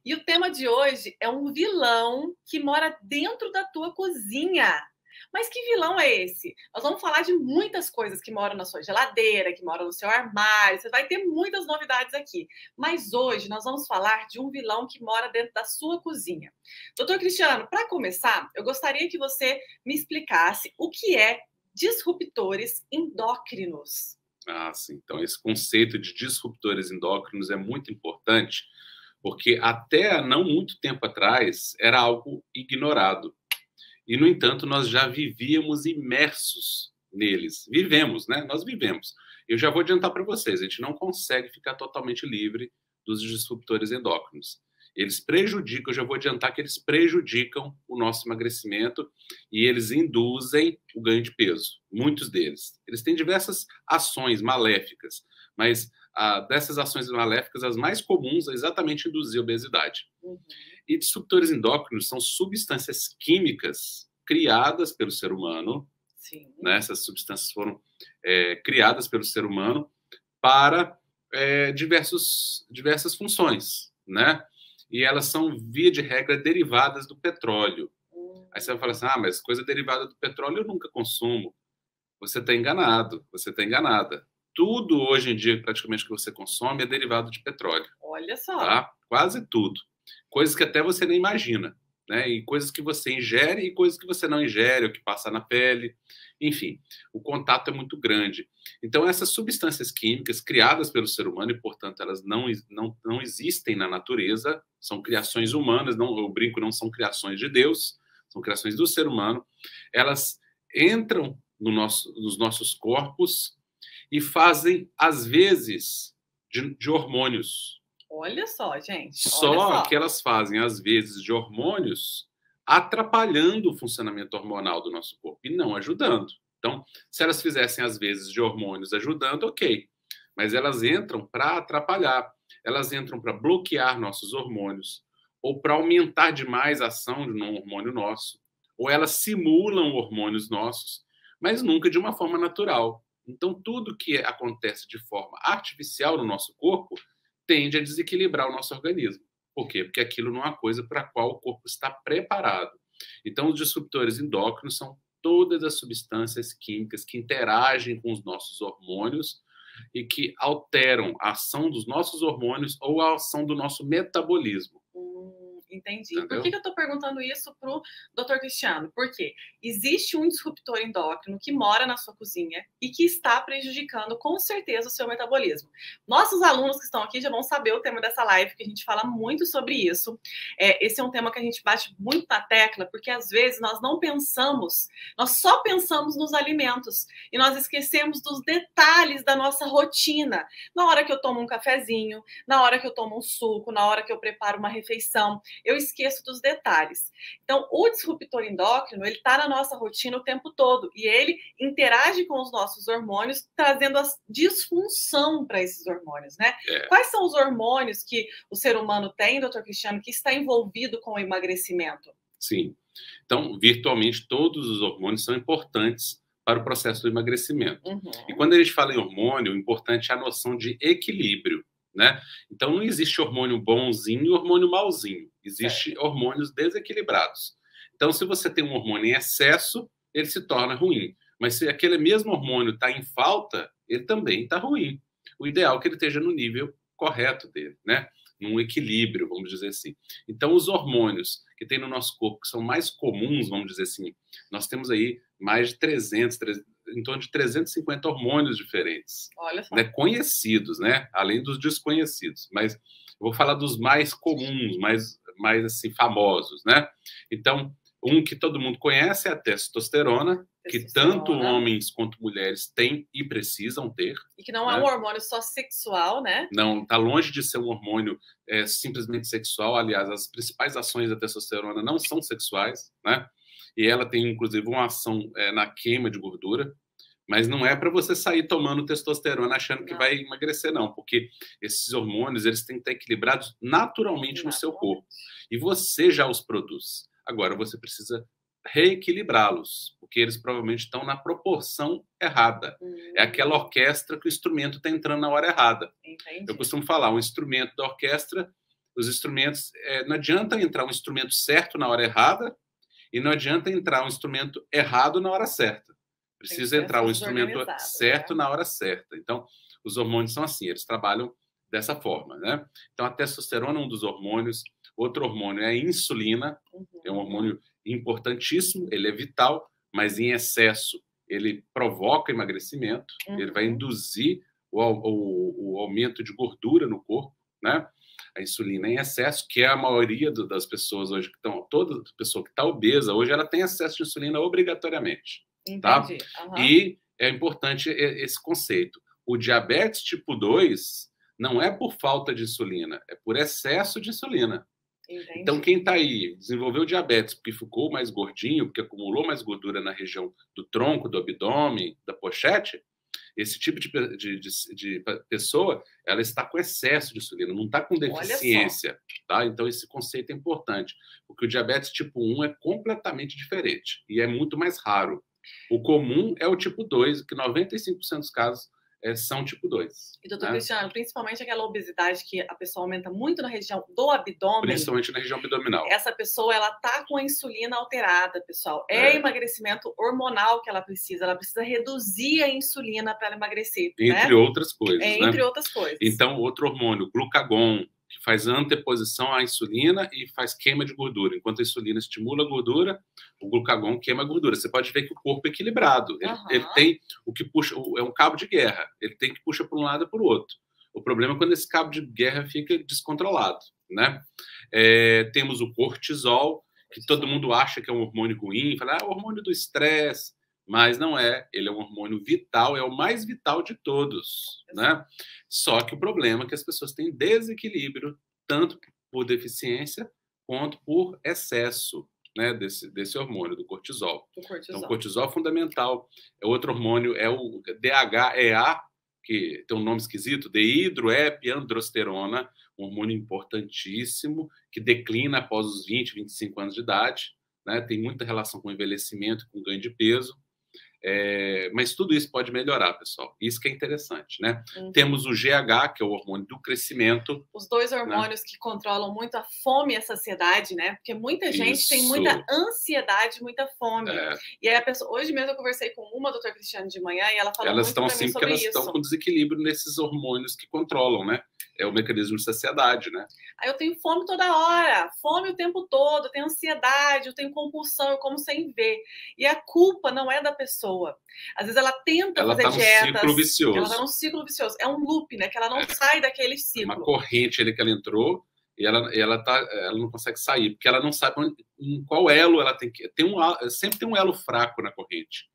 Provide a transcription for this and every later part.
E o tema de hoje é um vilão que mora dentro da tua cozinha. Mas que vilão é esse? Nós vamos falar de muitas coisas que moram na sua geladeira, que moram no seu armário. Você vai ter muitas novidades aqui. Mas hoje nós vamos falar de um vilão que mora dentro da sua cozinha. Doutor Cristiano, para começar, eu gostaria que você me explicasse o que é disruptores endócrinos. Sim. Então, esse conceito de disruptores endócrinos é muito importante, porque até não muito tempo atrás era algo ignorado. E, no entanto, nós já vivíamos imersos neles. Vivemos, né? Nós vivemos. Eu já vou adiantar para vocês, a gente não consegue ficar totalmente livre dos disruptores endócrinos. Eles prejudicam, eu já vou adiantar que eles prejudicam o nosso emagrecimento e eles induzem o ganho de peso, muitos deles. Eles têm diversas ações maléficas, mas dessas ações maléficas, as mais comuns é exatamente induzir a obesidade. E disruptores endócrinos são substâncias químicas criadas pelo ser humano. Sim. Né? Essas substâncias foram criadas pelo ser humano para diversas funções, né? E elas são, via de regra, derivadas do petróleo. Aí você vai falar assim, mas coisa derivada do petróleo eu nunca consumo. Você está enganado, você está enganada. Tudo hoje em dia, praticamente, que você consome é derivado de petróleo. Olha só. Tá? Quase tudo. Coisas que até você nem imagina. Né? E coisas que você ingere e coisas que você não ingere, ou que passa na pele. Enfim, o contato é muito grande. Então, essas substâncias químicas criadas pelo ser humano, e, portanto, elas não existem na natureza, são criações humanas, eu brinco, não são criações de Deus, são criações do ser humano. Elas entram nos nossos corpos e fazem, às vezes, de hormônios. Olha só, gente. Só que elas fazem, às vezes, de hormônios, atrapalhando o funcionamento hormonal do nosso corpo e não ajudando. Então, se elas fizessem, às vezes, de hormônios ajudando, ok. Mas elas entram para atrapalhar. Elas entram para bloquear nossos hormônios ou para aumentar demais a ação de um hormônio nosso. Ou elas simulam hormônios nossos, mas nunca de uma forma natural. Então, tudo que acontece de forma artificial no nosso corpo tende a desequilibrar o nosso organismo. Por quê? Porque aquilo não é uma coisa para a qual o corpo está preparado. Então, os disruptores endócrinos são todas as substâncias químicas que interagem com os nossos hormônios e que alteram a ação dos nossos hormônios ou a ação do nosso metabolismo. Entendi. Entendeu? Por que eu estou perguntando isso para o Dr. Cristiano? Porque existe um disruptor endócrino que mora na sua cozinha e que está prejudicando, com certeza, o seu metabolismo. Nossos alunos que estão aqui já vão saber o tema dessa live, que a gente fala muito sobre isso. Esse é um tema que a gente bate muito na tecla, porque às vezes nós não pensamos, nós só pensamos nos alimentos e nós esquecemos dos detalhes da nossa rotina. Na hora que eu tomo um cafezinho, na hora que eu tomo um suco, na hora que eu preparo uma refeição, eu esqueço dos detalhes. Então, o disruptor endócrino, ele está na nossa rotina o tempo todo e ele interage com os nossos hormônios, trazendo a disfunção para esses hormônios, né? Quais são os hormônios que o ser humano tem, doutor Cristiano, que está envolvido com o emagrecimento? Sim. Então, virtualmente, todos os hormônios são importantes para o processo do emagrecimento. E quando a gente fala em hormônio, o importante é a noção de equilíbrio. Né? Então, não existe hormônio bonzinho e hormônio malzinho. Existem hormônios desequilibrados. Então, se você tem um hormônio em excesso, ele se torna ruim. Mas se aquele mesmo hormônio está em falta, ele também está ruim. O ideal é que ele esteja no nível correto dele, né? Num equilíbrio, vamos dizer assim. Então, os hormônios que tem no nosso corpo, que são mais comuns, vamos dizer assim, nós temos aí mais de 300, em torno de 350 hormônios diferentes. Olha só. Né, conhecidos, né? Além dos desconhecidos. Mas eu vou falar dos mais comuns, mais assim, famosos, né? Então, um que todo mundo conhece é a testosterona, que tanto homens quanto mulheres têm e precisam ter. E que não é um hormônio só sexual, né? Não, está longe de ser um hormônio simplesmente sexual. Aliás, as principais ações da testosterona não são sexuais, né? E ela tem, inclusive, uma ação na queima de gordura. Mas não é para você sair tomando testosterona achando que vai emagrecer, não. Porque esses hormônios, eles têm que estar equilibrados naturalmente no seu corpo. E você já os produz. Agora, você precisa reequilibrá-los, porque eles provavelmente estão na proporção errada. É aquela orquestra que o instrumento está entrando na hora errada. Entendi. Eu costumo falar, o instrumento da orquestra os instrumentos, não adianta entrar um instrumento certo na hora errada e não adianta entrar um instrumento errado na hora certa. Precisa entrar o instrumento certo, né, na hora certa. Então, os hormônios são assim, eles trabalham dessa forma, né? Então, a testosterona é um dos hormônios. Outro hormônio é a insulina, é um hormônio importantíssimo, ele é vital, mas em excesso ele provoca emagrecimento, ele vai induzir o aumento de gordura no corpo, né? A insulina em excesso, que é a maioria das pessoas hoje que estão, toda pessoa que está obesa hoje, ela tem excesso de insulina obrigatoriamente. Tá? E é importante esse conceito. O diabetes tipo 2 não é por falta de insulina, é por excesso de insulina. Entendi. Então, quem está aí, desenvolveu diabetes porque ficou mais gordinho, porque acumulou mais gordura na região do tronco, do abdômen, da pochete, esse tipo de pessoa, ela está com excesso de insulina, não está com deficiência. Tá? Então, esse conceito é importante, porque o diabetes tipo 1 é completamente diferente e é muito mais raro. O comum é o tipo 2, que 95% dos casos são tipo 2. E, doutor Cristiano, principalmente aquela obesidade que a pessoa aumenta muito na região do abdômen. Principalmente na região abdominal. Essa pessoa, ela tá com a insulina alterada, pessoal. É emagrecimento hormonal que ela precisa reduzir a insulina para ela emagrecer. Entre outras coisas, né? Entre outras coisas. Então, outro hormônio, glucagon, que faz anteposição à insulina e faz queima de gordura. Enquanto a insulina estimula a gordura, o glucagon queima a gordura. Você pode ver que o corpo é equilibrado. Ele tem o que puxa, é um cabo de guerra. Ele tem que puxa para um lado e para o outro. O problema é quando esse cabo de guerra fica descontrolado, né? Temos o cortisol, que todo mundo acha que é um hormônio ruim, fala, é o hormônio do estresse, mas não é. Ele é um hormônio vital, é o mais vital de todos, né? Só que o problema é que as pessoas têm desequilíbrio, tanto por deficiência quanto por excesso, né, desse hormônio, do cortisol. Então, o cortisol é fundamental. Outro hormônio é o DHEA, que tem um nome esquisito, dehidroepiandrosterona, um hormônio importantíssimo, que declina após os 20, 25 anos de idade, né? Tem muita relação com envelhecimento, com ganho de peso. Mas tudo isso pode melhorar, pessoal. Isso que é interessante, né? Temos o GH, que é o hormônio do crescimento. Os dois hormônios, né, que controlam muito a fome e a saciedade, né? Porque muita gente tem muita ansiedade, muita fome. E aí a pessoa... Hoje mesmo eu conversei com uma, doutora Cristiane, de manhã, e ela falou muito pra mim sobre isso. Elas estão com desequilíbrio nesses hormônios que controlam, né? É o mecanismo de saciedade, né? Aí eu tenho fome toda hora, fome o tempo todo, eu tenho ansiedade, eu tenho compulsão, eu como sem ver. E a culpa não é da pessoa. Às vezes ela tenta fazer dietas. Ela está num ciclo vicioso. Ela está num ciclo vicioso. É um loop, né? Que ela não sai daquele ciclo. Uma corrente ali que ela entrou e ela não consegue sair, porque ela não sabe em qual elo ela tem que... Sempre tem um elo fraco na corrente,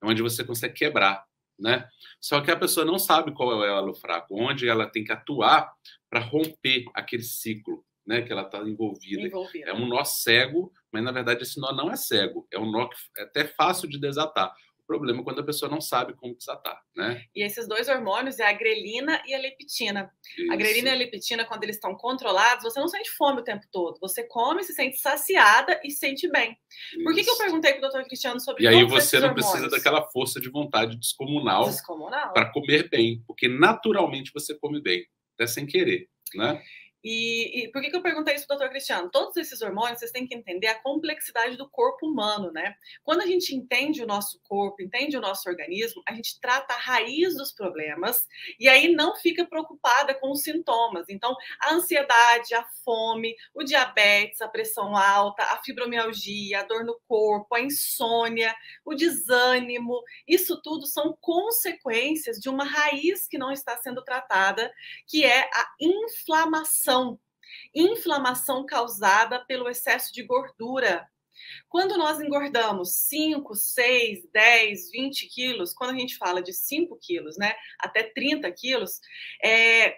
onde você consegue quebrar, né? Só que a pessoa não sabe qual é o elo fraco, onde ela tem que atuar para romper aquele ciclo, né, que ela está envolvida. É um nó cego, mas na verdade esse nó não é cego, é um nó que é até fácil de desatar. O problema é quando a pessoa não sabe como desatar, né? E esses dois hormônios é a grelina e a leptina. Isso. A grelina e a leptina, quando eles estão controlados, você não sente fome o tempo todo. Você come, se sente saciada e se sente bem. Isso. Por que eu perguntei para o doutor Cristiano sobre todos esses hormônios? E aí você não precisa daquela força de vontade descomunal para comer bem, porque naturalmente você come bem, até sem querer, né? E por que eu perguntei isso para o doutor Cristiano? Todos esses hormônios, vocês têm que entender a complexidade do corpo humano, né? Quando a gente entende o nosso corpo, entende o nosso organismo, a gente trata a raiz dos problemas e aí não fica preocupada com os sintomas. Então, a ansiedade, a fome, o diabetes, a pressão alta, a fibromialgia, a dor no corpo, a insônia, o desânimo, isso tudo são consequências de uma raiz que não está sendo tratada, que é a inflamação. Inflamação causada pelo excesso de gordura. Quando nós engordamos 5, 6, 10, 20 quilos, quando a gente fala de 5 quilos, né, até 30 quilos,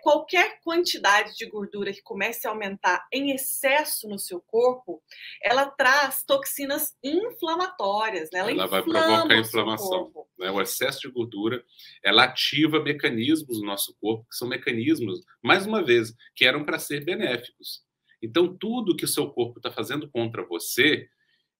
qualquer quantidade de gordura que comece a aumentar em excesso no seu corpo, ela traz toxinas inflamatórias, né? Ela vai provocar inflamação. Né? O excesso de gordura, ela ativa mecanismos no nosso corpo, que são mecanismos, mais uma vez, que eram para ser benéficos. Então, tudo que o seu corpo está fazendo contra você,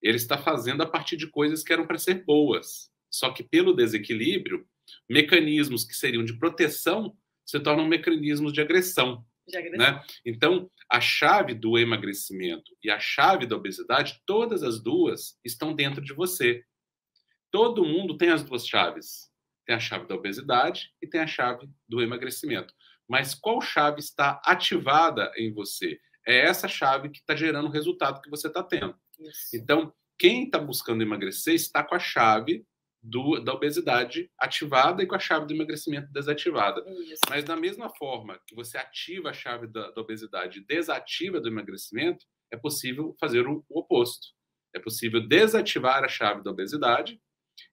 ele está fazendo a partir de coisas que eram para ser boas. Só que pelo desequilíbrio, mecanismos que seriam de proteção se tornam mecanismos de agressão. de agressão. Né? Então, a chave do emagrecimento e a chave da obesidade, todas as duas estão dentro de você. Todo mundo tem as duas chaves. Tem a chave da obesidade e tem a chave do emagrecimento. Mas qual chave está ativada em você? É essa chave que está gerando o resultado que você está tendo. Isso. Então, quem está buscando emagrecer está com a chave da obesidade ativada e com a chave do emagrecimento desativada. Isso. Mas da mesma forma que você ativa a chave da obesidade e desativa do emagrecimento, é possível fazer o oposto. É possível desativar a chave da obesidade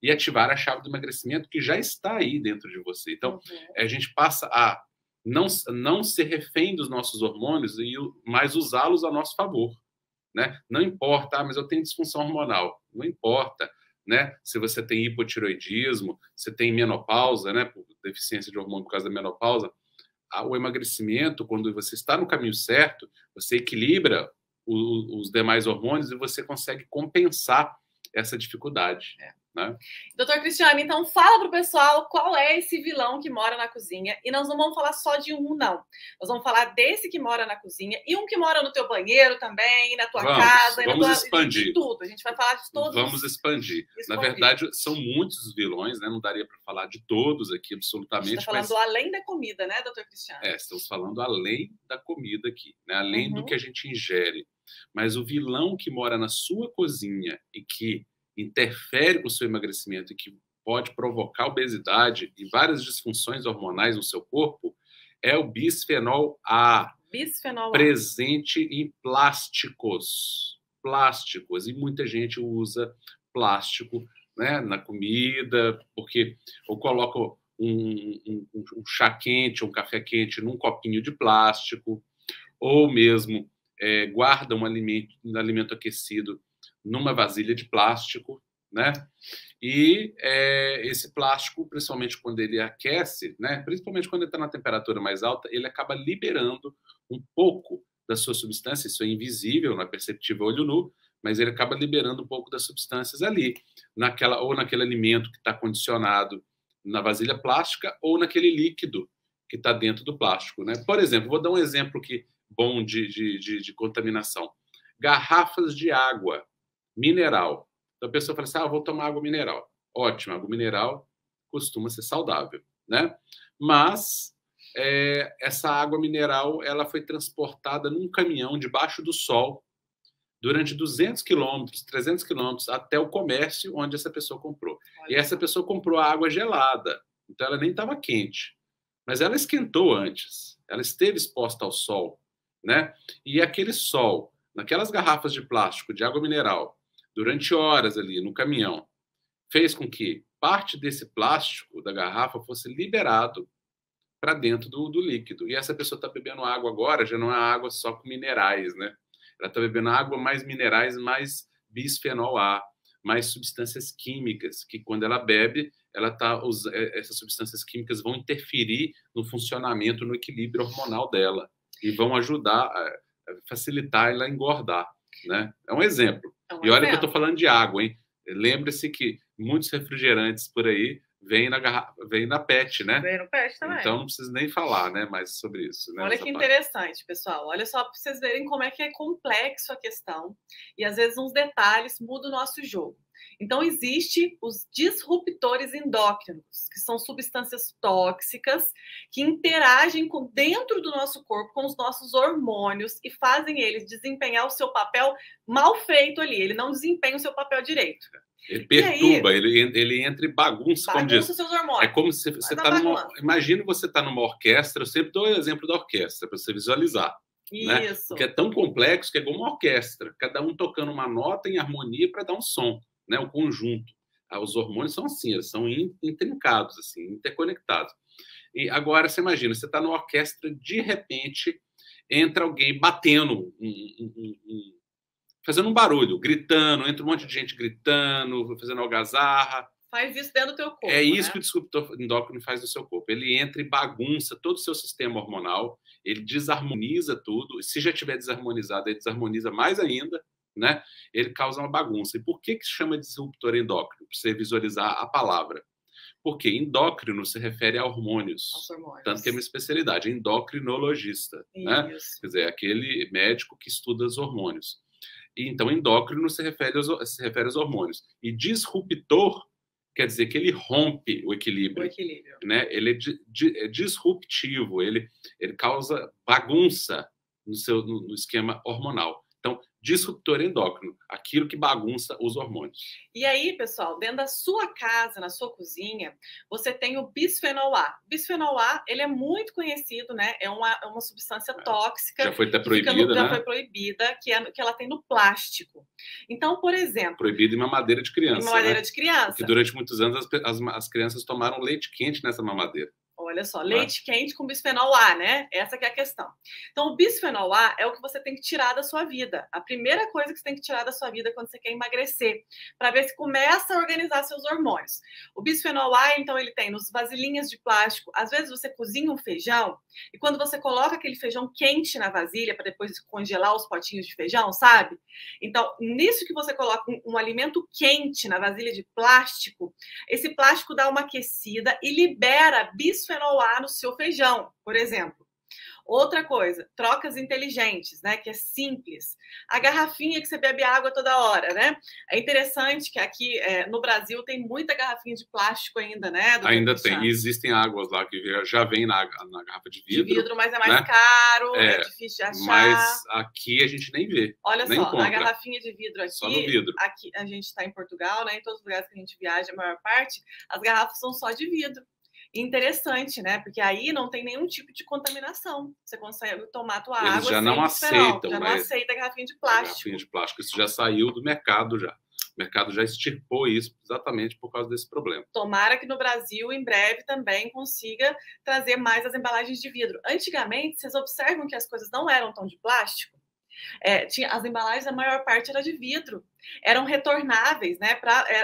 e ativar a chave do emagrecimento que já está aí dentro de você. Então, a gente passa a não ser refém dos nossos hormônios, mas usá-los a nosso favor. Né? Não importa, mas eu tenho disfunção hormonal. Não importa, né? Se você tem hipotireoidismo, você tem menopausa, né? Por deficiência de hormônio por causa da menopausa. O emagrecimento, quando você está no caminho certo, você equilibra os demais hormônios e você consegue compensar essa dificuldade. Né? Doutor Cristiano, então fala para o pessoal qual é esse vilão que mora na cozinha. E nós não vamos falar só de um, não. Nós vamos falar desse que mora na cozinha e um que mora no teu banheiro também, na tua casa. Vamos expandir. De tudo. A gente vai falar de todos. Vamos expandir. Na verdade, são muitos vilões, né? Não daria para falar de todos aqui, absolutamente. Está falando além da comida, né, doutor Cristiano? Estamos falando além da comida aqui, né? Além do que a gente ingere. Mas o vilão que mora na sua cozinha e que interfere com o seu emagrecimento e que pode provocar obesidade e várias disfunções hormonais no seu corpo é o bisfenol A. Bisfenol A. Presente em plásticos. E muita gente usa plástico, né, na comida, porque ou coloca um chá quente, um café quente num copinho de plástico, ou mesmo guarda um alimento aquecido numa vasilha de plástico, né? E esse plástico, principalmente quando ele aquece, né? Principalmente quando ele está na temperatura mais alta, ele acaba liberando um pouco da sua substância. Isso é invisível, não é perceptível a olho nu, mas ele acaba liberando um pouco das substâncias ali, naquele alimento que está condicionado na vasilha plástica ou naquele líquido que está dentro do plástico, né? Por exemplo, vou dar um exemplo bom de contaminação. Garrafas de água mineral. Então a pessoa fala assim, vou tomar água mineral. Ótimo, água mineral costuma ser saudável, né? Mas essa água mineral ela foi transportada num caminhão debaixo do sol durante 200 quilômetros, 300 quilômetros até o comércio onde essa pessoa comprou. E essa pessoa comprou a água gelada, então ela nem estava quente, mas ela esquentou antes, ela esteve exposta ao sol, né? E aquele sol, naquelas garrafas de plástico de água mineral, durante horas ali no caminhão, fez com que parte desse plástico da garrafa fosse liberado para dentro do líquido. E essa pessoa está bebendo água agora, já não é água só com minerais, né? Ela está bebendo água mais minerais, mais bisfenol A, mais substâncias químicas, que quando ela bebe, essas substâncias químicas vão interferir no funcionamento, no equilíbrio hormonal dela e vão ajudar a facilitar ela a engordar, né? É um exemplo. E olha que eu estou falando de água, hein? Lembre-se que muitos refrigerantes por aí vêm na PET, né? Vem no PET também. Então não preciso nem falar, né, mais sobre isso. Né, olha que interessante, pessoal. Olha só para vocês verem como é que é complexo a questão e às vezes uns detalhes mudam o nosso jogo. Então, existem os disruptores endócrinos, que são substâncias tóxicas que interagem dentro do nosso corpo com os nossos hormônios e fazem eles desempenhar o seu papel mal feito ali. Ele não desempenha o seu papel direito. Ele perturba, aí, ele entra e bagunça, como diz. Seus hormônios. É como se você está numa... Imagina você está numa orquestra, eu sempre dou o exemplo da orquestra, para você visualizar. Isso. Né? Porque é tão complexo que é como uma orquestra, cada um tocando uma nota em harmonia para dar um som. Né, o conjunto. Os hormônios são assim, eles são intrincados, assim, interconectados. E agora, você imagina, você está numa orquestra, de repente, entra alguém batendo, fazendo um barulho, gritando, entra um monte de gente gritando, fazendo algazarra. Faz isso dentro do teu corpo. É isso, né? Que o disruptor endócrino faz no seu corpo. Ele entra e bagunça todo o seu sistema hormonal, ele desarmoniza tudo, e se já estiver desarmonizado, ele desarmoniza mais ainda, né? Ele causa uma bagunça. E por que se chama disruptor endócrino? Para você visualizar a palavra. Porque endócrino se refere a hormônios. Tanto que é minha especialidade, endocrinologista. Né? Quer dizer, aquele médico que estuda os hormônios. E, então, endócrino se refere aos hormônios. E disruptor quer dizer que ele rompe o equilíbrio. Né? Ele é disruptivo, ele causa bagunça no esquema hormonal. Então, disruptor endócrino, aquilo que bagunça os hormônios. E aí, pessoal, dentro da sua casa, na sua cozinha, você tem o bisfenol A. O bisfenol A, ele é muito conhecido, né? É uma substância tóxica. Já foi até proibida, já foi proibida, que ela tem no plástico. Então, por exemplo... Proibida em mamadeira de criança. Em mamadeira de criança. Porque durante muitos anos as crianças tomaram leite quente nessa mamadeira. Olha só, leite quente com bisfenol A, né? Essa que é a questão. Então, o bisfenol A é o que você tem que tirar da sua vida. A primeira coisa que você tem que tirar da sua vida quando você quer emagrecer, para ver se começa a organizar seus hormônios. O bisfenol A, então, ele tem nos vasilhinhas de plástico. Às vezes você cozinha um feijão e quando você coloca aquele feijão quente na vasilha para depois congelar os potinhos de feijão, sabe? Então, nisso que você coloca um alimento quente na vasilha de plástico, esse plástico dá uma aquecida e libera bisfenol A no seu feijão, por exemplo. Outra coisa, trocas inteligentes, né? Que é simples. A garrafinha que você bebe água toda hora, né? É interessante que aqui no Brasil tem muita garrafinha de plástico ainda, né? Ainda tem. E existem águas lá que já vem na garrafa de vidro. De vidro, mas é mais caro, é difícil de achar. Mas aqui a gente nem vê. Olha nem só, encontra. a garrafinha de vidro aqui. Só no vidro. Aqui a gente está em Portugal, né? Em todos os lugares que a gente viaja, a maior parte, as garrafas são só de vidro. Interessante, né? Porque aí não tem nenhum tipo de contaminação. Você consegue tomar a tua água. Eles já não aceitam, já não aceita a garrafinha de plástico. Garrafinha de plástico. Isso já saiu do mercado já. O mercado já extirpou isso exatamente por causa desse problema. Tomara que no Brasil, em breve, também consiga trazer mais as embalagens de vidro. Antigamente, vocês observam que as coisas não eram tão de plástico? As embalagens, a maior parte era de vidro, eram retornáveis, né?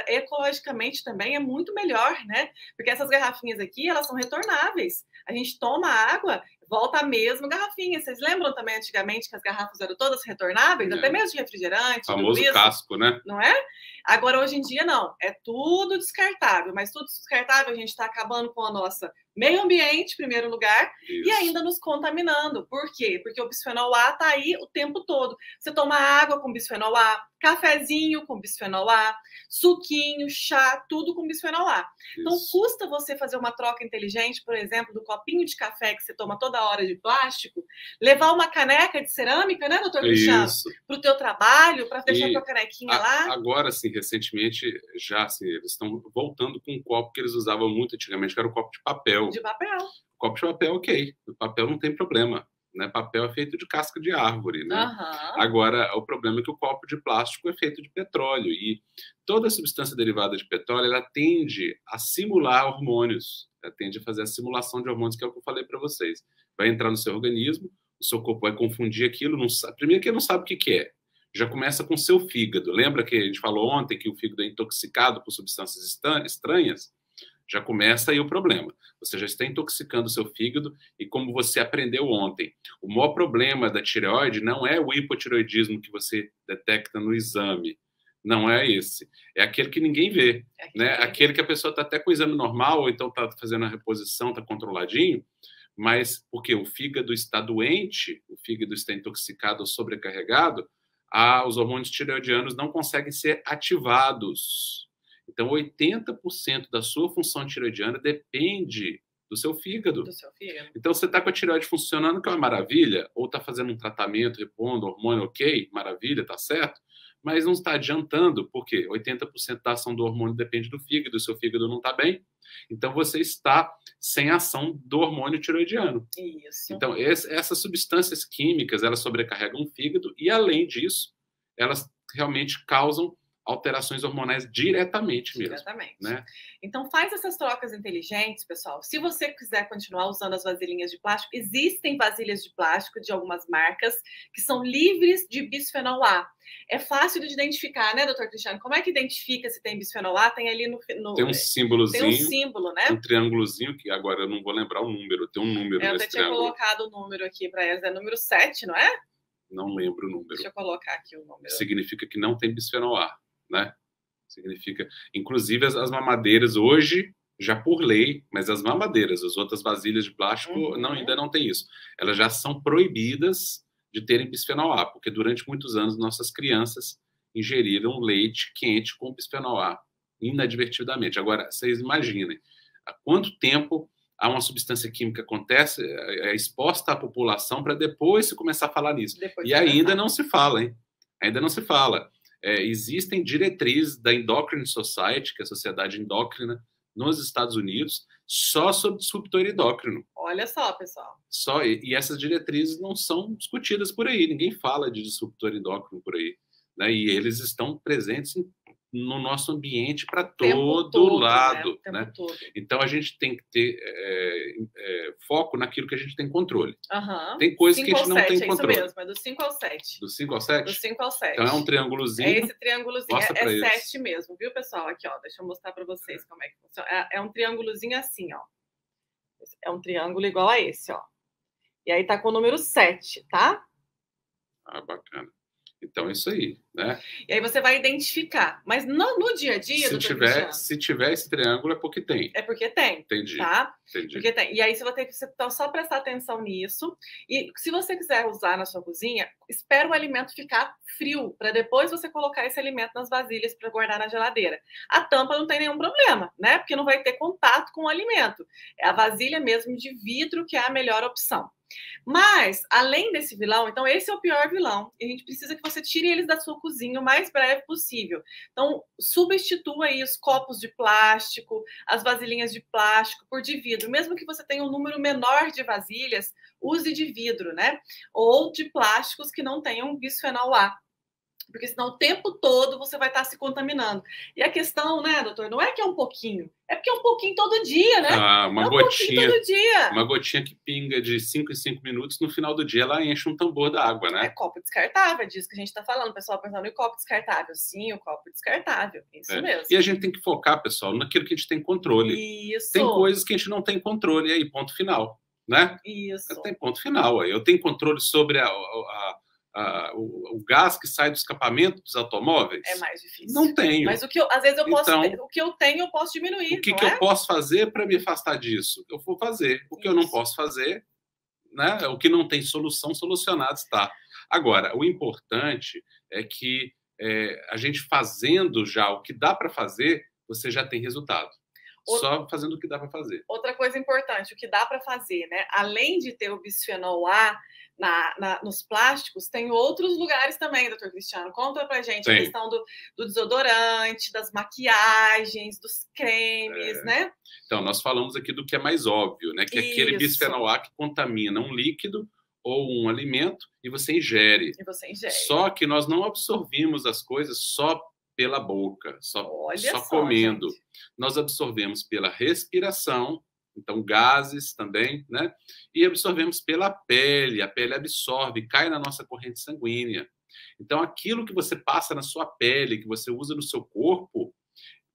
Ecologicamente também é muito melhor, né? Porque essas garrafinhas aqui, elas são retornáveis. A gente toma água, volta a mesma garrafinha. Vocês lembram também antigamente que as garrafas eram todas retornáveis, até mesmo de refrigerante? O famoso casco, né? Não é? Agora, hoje em dia, não. É tudo descartável, mas tudo descartável, a gente está acabando com a nossa meio ambiente, em primeiro lugar, e ainda nos contaminando. Por quê? Porque o bisfenol A está aí o tempo todo. Você toma água com bisfenol A, cafezinho com bisfenol A, suquinho, chá, tudo com bisfenol A. Então, custa você fazer uma troca inteligente, por exemplo, do copinho de café que você toma toda hora de plástico, levar uma caneca de cerâmica, né, doutor Cristiano? Para o teu trabalho, para deixar a tua canequinha lá. Agora, assim, recentemente, já assim, eles estão voltando com um copo que eles usavam muito antigamente, que era o copo de papel. De papel. O copo de papel, ok. O papel não tem problema. Né? Papel é feito de casca de árvore, né? Agora, o problema é que o copo de plástico é feito de petróleo e toda substância derivada de petróleo, ela tende a simular hormônios, ela tende a fazer a simulação de hormônios, que é o que eu falei para vocês. Vai entrar no seu organismo, o seu corpo vai confundir aquilo, não sabe, primeiro que ele não sabe o que é. Já começa com o seu fígado. Lembra que a gente falou ontem que o fígado é intoxicado por substâncias estranhas? Já começa aí o problema. Você já está intoxicando o seu fígado e, como você aprendeu ontem, o maior problema da tireoide não é o hipotireoidismo que você detecta no exame. Não é esse. É aquele que ninguém vê. Né? Aquele que a pessoa está até com o exame normal, ou então está fazendo a reposição, está controladinho, mas porque o fígado está doente, o fígado está intoxicado ou sobrecarregado, os hormônios tireoidianos não conseguem ser ativados. Então, 80% da sua função tireoidiana depende do seu fígado. Então, você está com a tireoide funcionando, que é uma maravilha, ou está fazendo um tratamento, repondo, hormônio, ok, maravilha, tá certo, mas não está adiantando, porque 80% da ação do hormônio depende do fígado, o seu fígado não está bem, então você está sem ação do hormônio tireoidiano. Isso. Então, essas substâncias químicas, elas sobrecarregam o fígado e, além disso, elas realmente causam alterações hormonais diretamente mesmo. Diretamente. Né? Então, faz essas trocas inteligentes, pessoal. Se você quiser continuar usando as vasilhinhas de plástico, existem vasilhas de plástico de algumas marcas que são livres de bisfenol A. É fácil de identificar, né, doutor Cristiano? Como é que identifica se tem bisfenol A? Tem ali no tem um símbolozinho. Tem um símbolo, né? Um triângulozinho, que agora eu não vou lembrar o número. Tem um número eu nesse até tinha triângulo. colocado o número aqui para eles. É número 7, não é? Não lembro o número. Deixa eu colocar aqui o número. Significa que não tem bisfenol A, né? Significa... Inclusive, as mamadeiras hoje já por lei, mas as mamadeiras, as outras vasilhas de plástico, ainda não tem isso. Elas já são proibidas de terem bisfenol A, porque durante muitos anos nossas crianças ingeriram leite quente com bisfenol A, inadvertidamente. Agora, vocês imaginem, há quanto tempo uma substância química acontece, é exposta à população para depois se começar a falar nisso. E ainda não se fala, hein? Ainda não se fala. Existem diretrizes da Endocrine Society, que é a Sociedade Endócrina nos Estados Unidos, só sobre disruptor endócrino. Olha só, pessoal. E essas diretrizes não são discutidas por aí. Ninguém fala de disruptor endócrino por aí, né? E eles estão presentes no nosso ambiente para todo lado, né? Então a gente tem que ter foco naquilo que a gente tem controle. Tem coisas que a gente não tem controle. É isso mesmo, é do 5 ao 7. Do 5 ao 7? Do 5 ao 7. Então é um triângulozinho. É esse triângulozinho, é 7 mesmo, viu, pessoal? Aqui, ó, deixa eu mostrar para vocês como é que funciona. É um triângulozinho assim, ó. É um triângulo igual a esse, ó. E aí tá com o número 7, tá? Ah, bacana. Então é isso aí, né? E aí você vai identificar. Mas no dia a dia, se tiver esse triângulo, é porque tem. É porque tem. Entendi. Tá? Entendi. Porque tem. E aí você vai ter que então, só prestar atenção nisso. E se você quiser usar na sua cozinha, espera o alimento ficar frio, para depois você colocar esse alimento nas vasilhas para guardar na geladeira. A tampa não tem nenhum problema, né? Porque não vai ter contato com o alimento. É a vasilha mesmo de vidro que é a melhor opção. Mas, além desse vilão, então esse é o pior vilão, e a gente precisa que você tire eles da sua cozinha o mais breve possível. Então, substitua aí os copos de plástico, as vasilhinhas de plástico por de vidro. Mesmo que você tenha um número menor de vasilhas, use de vidro, né? Ou de plásticos que não tenham bisfenol A. Porque senão o tempo todo você vai estar se contaminando. E a questão, né, doutor, não é que é um pouquinho, é porque é um pouquinho todo dia, né? Uma gotinha todo dia. Uma gotinha que pinga de 5 em 5 minutos, no final do dia ela enche um tambor d'água, né? É copo descartável, é disso que a gente está falando. O pessoal pensando em copo descartável. Sim, o copo descartável, isso mesmo. E a gente tem que focar, pessoal, naquilo que a gente tem controle. Isso. Tem coisas que a gente não tem controle, e aí, ponto final, né? Isso. Tem ponto final. Eu tenho controle sobre o gás que sai do escapamento dos automóveis? É mais difícil. Não tenho. Mas às vezes eu posso, o que eu tenho, eu posso diminuir. O que eu posso fazer para me afastar disso? Eu vou fazer. O que eu não posso fazer, né? O que não tem solução, solucionado está. Agora, o importante é que a gente fazendo já o que dá para fazer, você já tem resultado. Só fazendo o que dá para fazer. Outra coisa importante, o que dá para fazer, né? Além de ter o bisfenol A nos plásticos, tem outros lugares também, doutor Cristiano. Conta pra gente a questão do desodorante, das maquiagens, dos cremes, né? Então, nós falamos aqui do que é mais óbvio, né? Que é aquele bisfenol A que contamina um líquido ou um alimento e você ingere. Só que nós não absorvemos as coisas só pela boca, só comendo. Gente. Nós absorvemos pela respiração, então gases também, né? E absorvemos pela pele. A pele absorve, cai na nossa corrente sanguínea. Então, aquilo que você passa na sua pele, que você usa no seu corpo,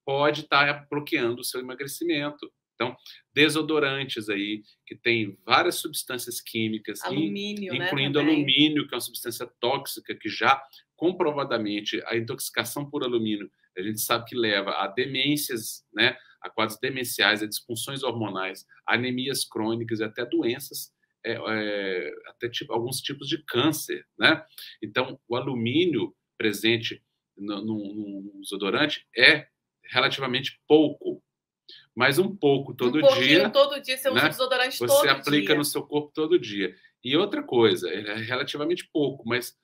pode estar bloqueando o seu emagrecimento. Então, desodorantes aí, que tem várias substâncias químicas, alumínio, incluindo alumínio, que é uma substância tóxica que já comprovadamente a intoxicação por alumínio, a gente sabe que leva a demências, né, a quadros demenciais, a disfunções hormonais, a anemias crônicas e até doenças, até alguns tipos de câncer, né? Então, o alumínio presente no desodorante é relativamente pouco, mas um pouco todo dia. Todo dia você usa desodorante todo dia. Você aplica no seu corpo todo dia. E outra coisa, é relativamente pouco, mas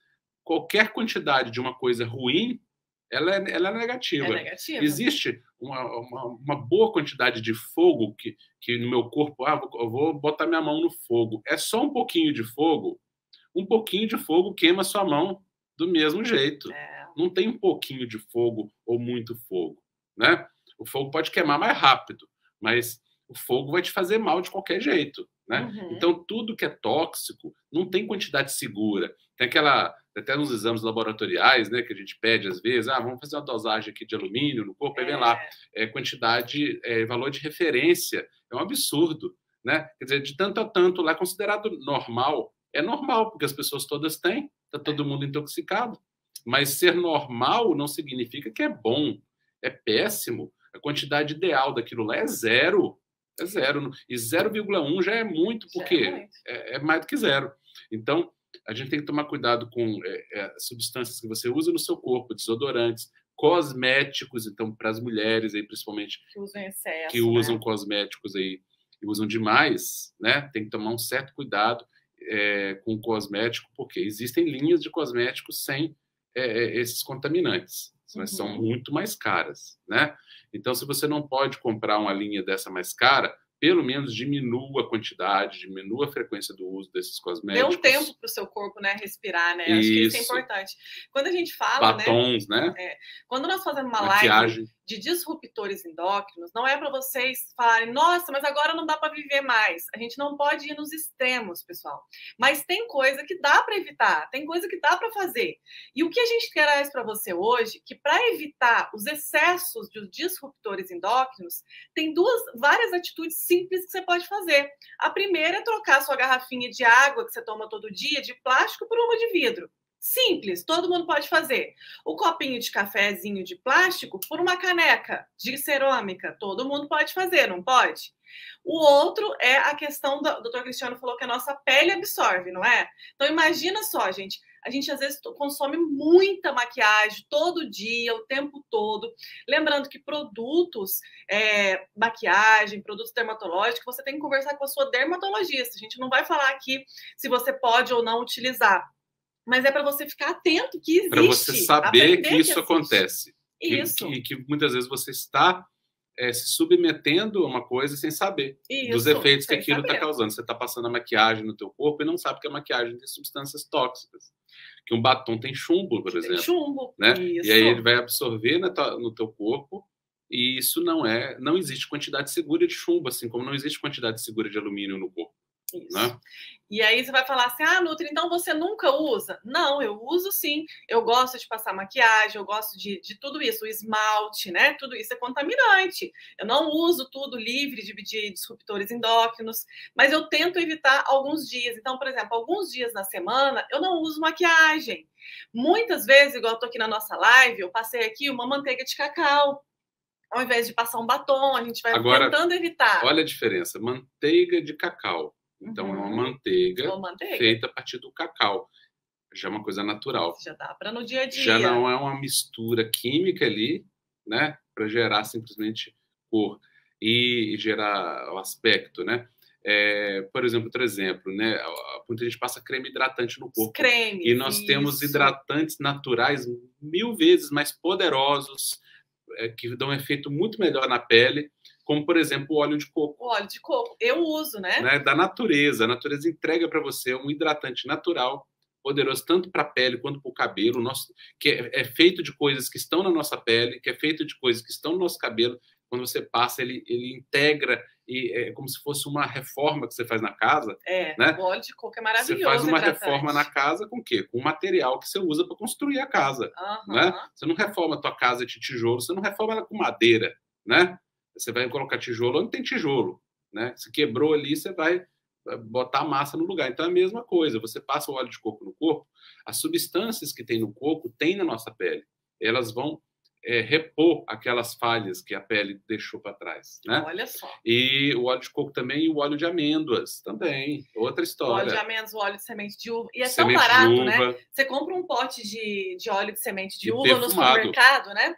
qualquer quantidade de uma coisa ruim, ela é negativa. Existe uma boa quantidade de fogo que no meu corpo, eu vou botar minha mão no fogo. É só um pouquinho de fogo queima sua mão do mesmo jeito. Não tem um pouquinho de fogo ou muito fogo, né? O fogo pode queimar mais rápido, mas o fogo vai te fazer mal de qualquer jeito, né? Então, tudo que é tóxico não tem quantidade segura. Tem até nos exames laboratoriais, né, que a gente pede às vezes, vamos fazer uma dosagem aqui de alumínio no corpo, aí vem lá, quantidade, valor de referência, é um absurdo, né? Quer dizer, de tanto a tanto lá, considerado normal, é normal, porque as pessoas todas têm, está todo mundo intoxicado, mas ser normal não significa que é bom, é péssimo. A quantidade ideal daquilo lá é zero. É zero. E 0,1 já é muito, porque é mais do que zero. Então, a gente tem que tomar cuidado com substâncias que você usa no seu corpo, desodorantes, cosméticos, então, para as mulheres, aí, principalmente, que usam excesso, que usam cosméticos aí, e usam demais, né? Tem que tomar um certo cuidado com o cosmético, porque existem linhas de cosméticos sem esses contaminantes, mas são muito mais caras, né? Então, se você não pode comprar uma linha dessa mais cara, pelo menos diminua a quantidade, diminua a frequência do uso desses cosméticos. Dê um tempo para o seu corpo, né, respirar, né? Acho que isso é importante. Quando a gente fala, batons, né? Quando nós fazemos uma live de disruptores endócrinos, não é para vocês falarem, nossa, mas agora não dá para viver mais. A gente não pode ir nos extremos, pessoal. Mas tem coisa que dá para evitar, tem coisa que dá para fazer. E o que a gente traz para você hoje, que para evitar os excessos de disruptores endócrinos, tem várias atitudes simples que você pode fazer. A primeira é trocar sua garrafinha de água que você toma todo dia de plástico por uma de vidro. Simples, todo mundo pode fazer. O copinho de cafezinho de plástico por uma caneca de cerâmica, todo mundo pode fazer, não pode? O outro é a questão do Dr. Cristiano falou que a nossa pele absorve, não é? Então imagina só, gente, a gente às vezes consome muita maquiagem todo dia, o tempo todo. Lembrando que produtos, maquiagem, produtos dermatológicos, você tem que conversar com a sua dermatologista. A gente não vai falar aqui se você pode ou não utilizar. Mas é para você ficar atento que existe. Para você saber que isso acontece. Isso. E que muitas vezes você está se submetendo a uma coisa sem saber dos efeitos que aquilo está causando. Você está passando a maquiagem no teu corpo e não sabe que a maquiagem tem substâncias tóxicas. Que um batom tem chumbo, por exemplo. Tem chumbo, né? Isso. E aí ele vai absorver no teu corpo e isso não existe quantidade segura de chumbo, assim como não existe quantidade segura de alumínio no corpo. Isso. Né? E aí você vai falar assim, Nutri, então você nunca usa? Não, eu uso sim. Eu gosto de passar maquiagem, eu gosto de tudo isso, o esmalte, né? Tudo isso é contaminante. Eu não uso tudo livre de disruptores endócrinos, mas eu tento evitar alguns dias. Então, por exemplo, alguns dias na semana eu não uso maquiagem. Muitas vezes, igual eu tô aqui na nossa live, eu passei aqui uma manteiga de cacau. Ao invés de passar um batom, a gente vai tentando evitar. Olha a diferença, manteiga de cacau. Então, é uma manteiga feita a partir do cacau. Já é uma coisa natural. Já dá para no dia a dia. Já não é uma mistura química ali, né? Para gerar simplesmente cor e gerar o aspecto, né? Por exemplo, outro exemplo, né? Muita gente passa creme hidratante no corpo. Creme. E nós temos hidratantes naturais 1000 vezes mais poderosos, que dão um efeito muito melhor na pele, como, por exemplo, o óleo de coco. O óleo de coco, eu uso, né? Da natureza. A natureza entrega para você um hidratante natural, poderoso tanto para a pele quanto para o cabelo, que é feito de coisas que estão na nossa pele, que é feito de coisas que estão no nosso cabelo. Quando você passa, ele integra, e é como se fosse uma reforma que você faz na casa. Né? O óleo de coco é maravilhoso. Você faz uma reforma na casa com o quê? Com o material que você usa para construir a casa. Né? Você não reforma a tua casa de tijolo, você não reforma ela com madeira, né? Você vai colocar tijolo onde tem tijolo, né? Se quebrou ali, você vai botar a massa no lugar. Então é a mesma coisa. Você passa o óleo de coco no corpo, as substâncias que tem no coco tem na nossa pele. Elas vão repor aquelas falhas que a pele deixou para trás, né? Olha só. E o óleo de coco também e o óleo de amêndoas também. Outra história. O óleo de amêndoas, o óleo de semente de uva. E é tão barato, né? Você compra um pote de óleo de semente de uva no supermercado, né?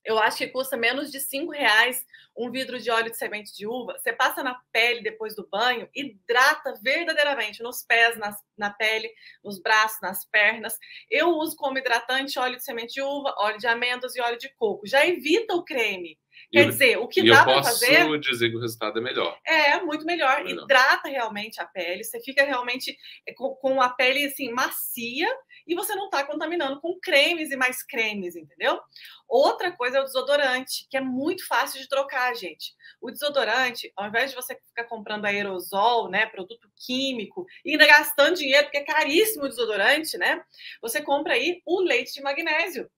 Eu acho que custa menos de R$5 um vidro de óleo de semente de uva. Você passa na pele depois do banho, hidrata verdadeiramente nos pés, na pele, nos braços, nas pernas. Eu uso como hidratante óleo de semente de uva, óleo de amêndoas e óleo de coco. Já evita o creme. Quer dizer, o que dá para fazer... eu posso dizer que o resultado é melhor. Muito melhor. Hidrata realmente a pele. Você fica realmente com a pele assim, macia e você não está contaminando com cremes e mais cremes, entendeu? Outra coisa é o desodorante, que é muito fácil de trocar, gente. O desodorante, ao invés de você ficar comprando aerosol, né, produto químico, e ainda gastando dinheiro, porque é caríssimo o desodorante, né? Você compra aí o leite de magnésio.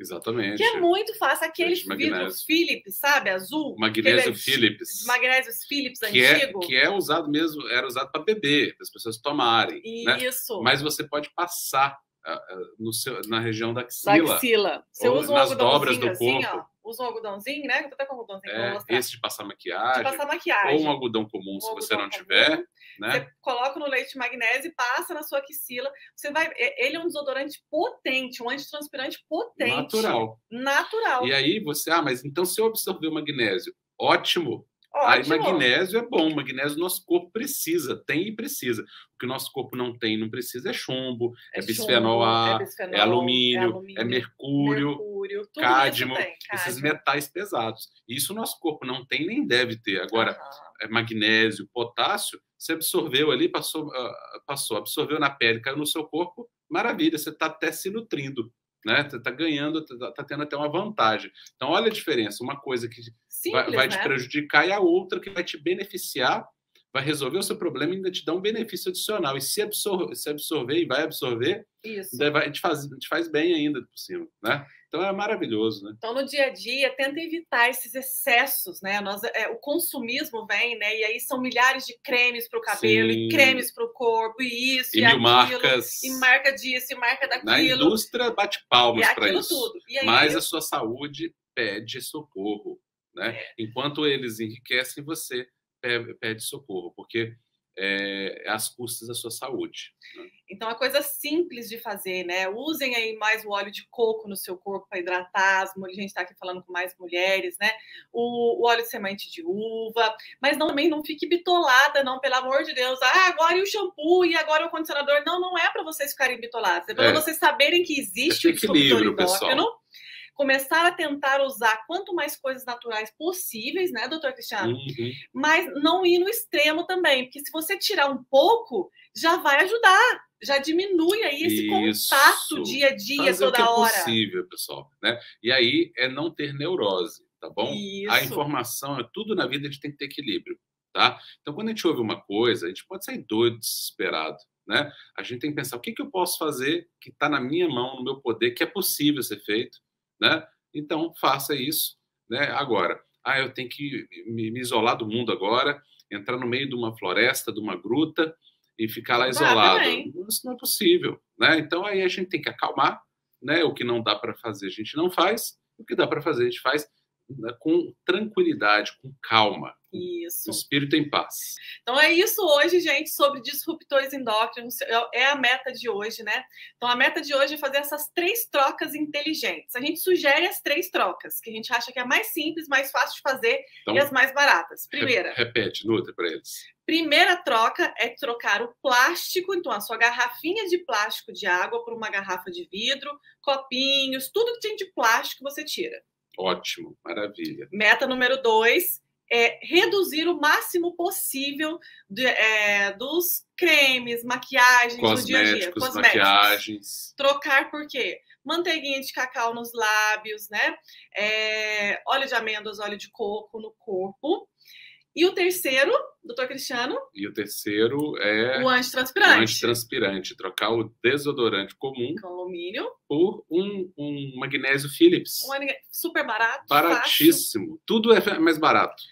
Exatamente. Que é muito fácil. Aquele vidro Philips, sabe? Azul. Magnésio Philips. Magnésio Philips antigo. Que é usado mesmo, era usado para beber, para as pessoas tomarem. Isso. Né? Mas você pode passar na região da axila. Da axila. Você usa nas dobras do assim, corpo. usa um algodãozinho, né? Eu tô até com algodãozinho pra mostrar. Esse de passar maquiagem. De passar maquiagem. Ou um algodão comum, se você não tiver. Né? Você coloca no leite de magnésio e passa na sua axila. Ele é um desodorante potente, um antitranspirante potente. Natural. E aí você, mas então se eu absorver o magnésio, ótimo. Aí magnésio é bom, magnésio nosso corpo precisa, tem e precisa. O que o nosso corpo não tem, não precisa é chumbo, é bisfenol A, é alumínio, é mercúrio, cádmio, esses metais pesados. Isso o nosso corpo não tem nem deve ter. Agora, magnésio, potássio, você absorveu ali, passou, absorveu na pele, caiu no seu corpo, maravilha, você está até se nutrindo. Né? Você está ganhando, está tendo até uma vantagem. Então, olha a diferença. Uma coisa que simples, vai te prejudicar e a outra que vai te beneficiar, vai resolver o seu problema e ainda te dá um benefício adicional. E se absorver e vai absorver, te faz bem ainda por cima, né? Então é maravilhoso, né? Então, no dia a dia, tenta evitar esses excessos, né? O consumismo vem, né? E aí são milhares de cremes para o cabelo, e cremes para o corpo, e isso, e mil aquilo, marcas. E marca disso, e marca daquilo. Na indústria bate palmas para isso. Tudo. E aí, mas a sua saúde pede socorro, né? Enquanto eles enriquecem, você pede socorro, porque às custas da sua saúde. Né? Então, a coisa simples de fazer, né? Usem aí mais o óleo de coco no seu corpo para hidratar. A gente está aqui falando com mais mulheres, né? O óleo de semente de uva. Mas também não fique bitolada, não, pelo amor de Deus. Agora e o shampoo, e agora o condicionador. Não é para vocês ficarem bitolados. É para vocês saberem que existe o disruptor endócrino. Começar a tentar usar quanto mais coisas naturais possíveis, né, doutor Cristiano? Mas não ir no extremo também, porque se você tirar um pouco, já vai ajudar, já diminui aí esse contato dia a dia, fazer toda hora. O que é possível, pessoal, né? E aí é não ter neurose, tá bom? A informação, tudo na vida a gente tem que ter equilíbrio, tá? Então, quando a gente ouve uma coisa, a gente pode sair doido, desesperado, né? A gente tem que pensar, o que eu posso fazer que está na minha mão, no meu poder, que é possível ser feito, né? Então, faça isso, né? Agora, eu tenho que me isolar do mundo agora, entrar no meio de uma floresta, de uma gruta e ficar lá isolado. Isso não é possível, né? Então, aí a gente tem que acalmar, né? O que não dá para fazer, a gente não faz. O que dá para fazer, a gente faz com tranquilidade, com calma. Isso. O espírito em paz. Então é isso hoje, gente, sobre disruptores endócrinos. É a meta de hoje, né? Então a meta de hoje é fazer essas 3 trocas inteligentes. A gente sugere as 3 trocas, que a gente acha que é mais simples, mais fácil de fazer e as mais baratas. Primeira. Repete, Nutri, para eles. Primeira troca é trocar o plástico, então a sua garrafinha de plástico de água por uma garrafa de vidro, copinhos, tudo que tem de plástico você tira. Ótimo, maravilha. Meta número 2 é reduzir o máximo possível dos cremes, maquiagens no dia a dia. Cosméticos, maquiagens. Trocar por quê? Manteiguinha de cacau nos lábios, né? Óleo de amêndoas, óleo de coco no corpo. E o terceiro, doutor Cristiano? E o terceiro é o antitranspirante. O antitranspirante. Trocar o desodorante comum com alumínio por um magnésio Philips. Super barato. Baratíssimo. Fácil. Tudo é mais barato.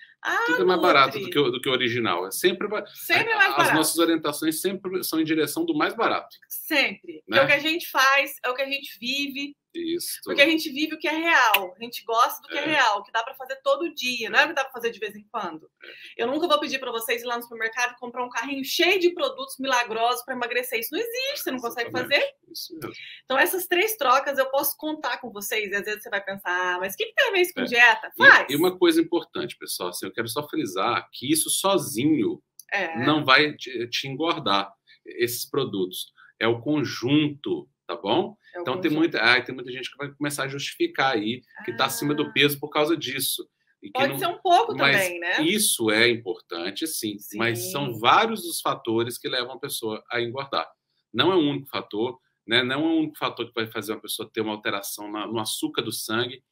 Tudo é mais barato do que o original. Sempre é mais barato. As nossas orientações sempre são em direção do mais barato. Sempre. Né? É o que a gente faz, é o que a gente vive. Isso. Porque a gente vive o que é real. A gente gosta do que é real, que dá para fazer todo dia, não é o que dá para fazer de vez em quando. Eu nunca vou pedir para vocês ir lá no supermercado e comprar um carrinho cheio de produtos milagrosos para emagrecer. Isso não existe, você não consegue fazer. Isso mesmo. Então, essas 3 trocas eu posso contar com vocês. E às vezes você vai pensar, mas o que tem a ver isso com dieta? Faz! E uma coisa importante, pessoal, assim, eu quero só frisar que isso sozinho não vai te engordar, esses produtos. É o conjunto, tá bom? Então tem muita gente que vai começar a justificar aí que está acima do peso por causa disso. E pode ser um pouco também, né? Isso é importante, sim. Mas são vários os fatores que levam a pessoa a engordar. Não é um único fator, né? Não é um único fator que vai fazer uma pessoa ter uma alteração no açúcar do sangue.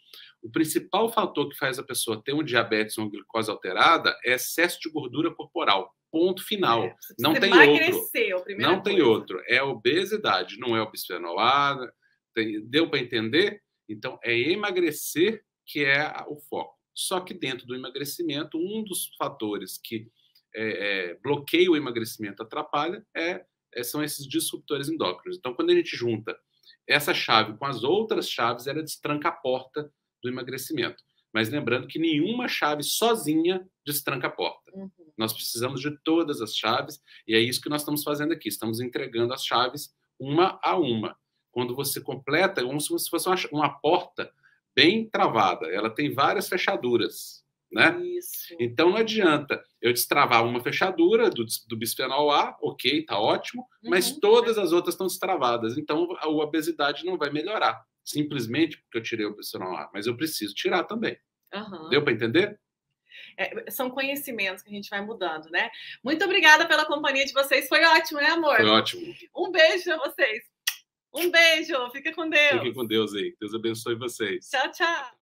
O principal fator que faz a pessoa ter um diabetes ou uma glicose alterada é excesso de gordura corporal. Ponto final. Não tem outro. Não tem outro. É a obesidade, não é o bisfenol A. Deu para entender? Então, é emagrecer que é o foco. Só que dentro do emagrecimento, um dos fatores que bloqueia o emagrecimento, atrapalha, são esses disruptores endócrinos. Então, quando a gente junta essa chave com as outras chaves, ela destranca a porta do emagrecimento. Mas lembrando que nenhuma chave sozinha destranca a porta. Nós precisamos de todas as chaves, e é isso que nós estamos fazendo aqui. Estamos entregando as chaves uma a uma. Quando você completa, é como se fosse uma porta bem travada. Ela tem várias fechaduras, né? Isso. Então não adianta eu destravar uma fechadura do bisfenol A, ok, tá ótimo, mas todas as outras estão destravadas. Então a obesidade não vai melhorar, simplesmente porque eu tirei o bisfenol A, mas eu preciso tirar também. Deu para entender? São conhecimentos que a gente vai mudando, né? Muito obrigada pela companhia de vocês. Foi ótimo, né, amor? Foi ótimo. Um beijo a vocês. Um beijo. Fica com Deus. Fiquem com Deus aí. Deus abençoe vocês. Tchau, tchau.